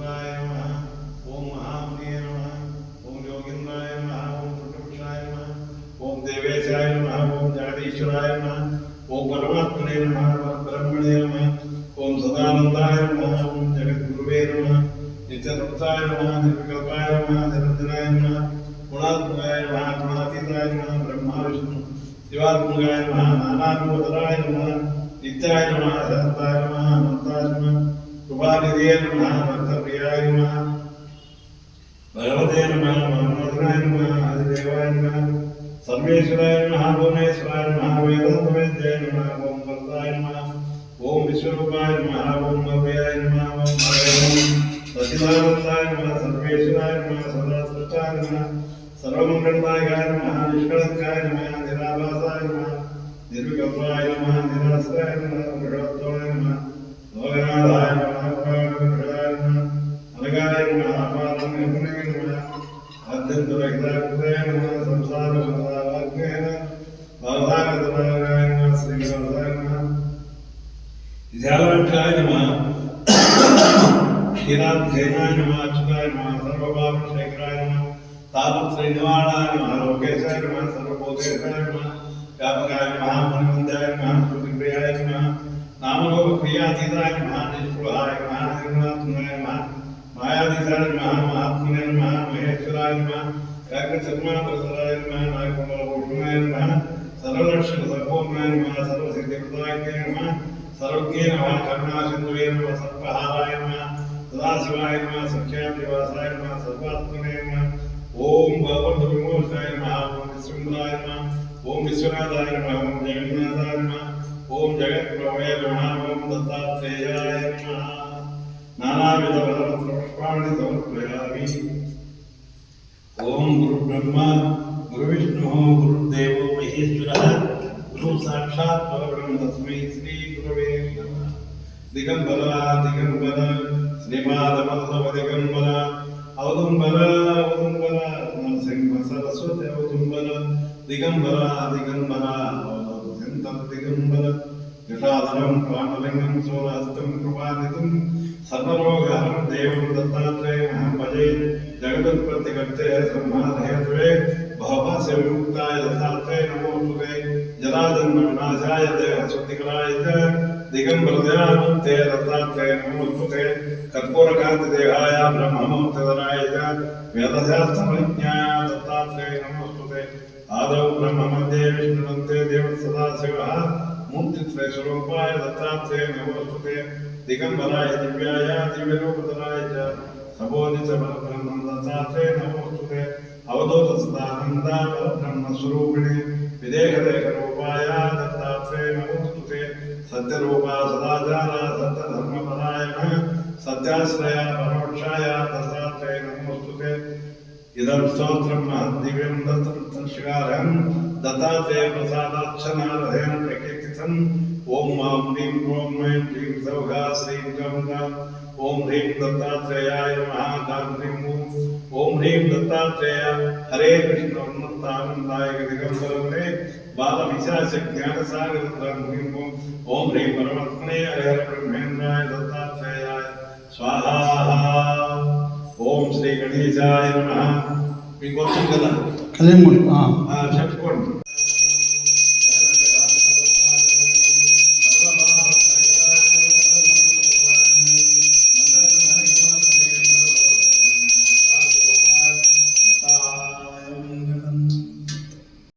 योगेश्वराय नमः ओम महामुनिये नमः ओम योगीन्द्राय नमः ओम पुरुषाय नमः ओम देवेशाय नमः ओम जगदीश्वराय नमः ओम परमात्मने नमः परब्रह्मणे नमः ओम सदानंदाय नमः ओम जगद्गुरुवे नमः नित्यतृप्ताय नमः निर्विकल्पाय नमः निरंजनाय नमः गुणात्मकाय नमः गुणातीताय नमः ब्रह्मा विष्णु शिवात्मकाय नमः नानारूपधराय नमः नित्याय नमः अनंताय नमः अनंताय नमः कृपानिधये नमः भक्तप्रियाय नमः भगवते नमः महामोदनाय नमः आदिदेवाय नमः सर्वेश्वराय नमः भुवनेश्वराय नमः वेदान्तवेद्याय नमः ओम वरदाय नमः ओम विश्वरूपाय नमः ओम अव्ययाय नमः ओम सच्चिदानंदाय नमः सर्वेश्वराय नमः सदासृष्टाय नमः सर्वमंगलदायकाय नमः निष्कलंकाय नमः निराभासाय नमः निर्विकल्पाय नमः निराश्रयाय नमः बृहत्तमाय नमः लोकनाथाय नमः पुराणपुरुषाय नमः अनगाय नमः अपारं निर्गुणाय नमः आद्यन्तरहिताय नमः संसारबन्धनाय भवभागतभागाय नमः श्रीगणेशाय नमः विद्यालक्षाय नमः क्षीराब्धेनाय नमः अच्युताय नमः सर्वपापक्षेत्राय नमः तापत्रयनिवारणाय नमः लोकेशाय नमः सर्वभूतेशाय नमः व्यापकाय नमः मुनिवन्द्याय नमः श्रुतिप्रियाय नमः नामरूपक्रियातीताय नमः निष्प्रभाय नमः निर्गुणात्मकाय नमः मायातीताय नमः महात्मने नमः महेश्वराय नमः व्याघ्रचर्माधराय नमः नागकमलभूषणाय नमः सर्वलक्षणसर्वोन्नाय नमः सर्वसिद्धिप्रदायकाय नमः सर्वज्ञे नमः करुणासिन्धुवे नमः सर्वहाराय नमः सदाशिवाय नमः सख्यादिवासाय नमः सर्वात्मने नमः ओम भगवद्विमोचनाय नमः ओम विश्वम्भराय नमः ओम विश्वनाथाय नमः ओम जगन्नाथाय नमः ओम जगत्प्रभवे नमः ओम दत्तात्रेयाय नमः नानाविधपदपुष्पाणि समर्पयामि ओम गुरुब्रह्मा गुरुविष्णुः गुरुदेवो महेश्वरः गुरु साक्षात् परब्रह्म तस्मै श्री गुरवे नमः दिगंबरा दिगंबरा श्रीपादपल्लव दिगंबरा औदुंबरा औदुंबरा नरसिंह सरस्वती औदुंबरा दिगंबरा दिगंबरा औदुंबर दिगंबरा जटाधरं पाण्डलिंगं सोलहस्तं कृपानिधिं सर्वरोगहरं देवं दत्तात्रेयं भजे जगदुत्पत्तिकर्ते संहारहेतवे भवभास्य विमुक्ताय दत्तात्रेय नमोस्तुते जराजन्मविनाशाय देहशुद्धिकराय च दिगंबरदयामूर्ते दत्तात्रेय नमोस्तुते कर्पूरकान्तिदेहाय ब्रह्ममूर्तिधराय च वेदशास्त्रविज्ञाय दत्तात्रेय नमोस्तुते आदौ ब्रह्ममध्ये विष्णुवन्ते देवः सदाशिवः मूर्तित्रयस्वरूपाय दत्तात्रेय नमोस्तुते दिगंबराय दिव्याय दिव्यरूपधराय च सबोधितपरब्रह्म दत्तात्रेय नमोस्तुते अवधूतसदानन्दा परब्रह्मस्वरूपिणे विदेहदेहरूपाय दत्तात्रेय नमोस्तुते सत्यरूपा सदाचारा सत्यधर्मपरायणः सत्याश्रया परोक्षाय दत्तात्रेय नमोस्तुते इदं स्तोत्रं दिव्यं दत्तशिखारं दत्तात्रेय प्रसादाच्छनारहेण प्रकीर्तितम् ओम मां ह्रीं क्रों ऐं क्लीं सौगा श्रीं गंगा ओम ह्रीं दत्तात्रेयाय नमः गां ह्रीं ओम ह्रीं दत्तात्रेय हरे कृष्ण उन्नतानंदाय दिगंबरवरे बालविशाच ज्ञानसागर ह्रीं ओम ह्रीं परमात्मने हरे ब्रह्मेन्द्राय दत्तात्रेयाय स्वाहा ओम श्री गणेशाय नमः మీకు వచ్చింది కదా చెప్పుకోండి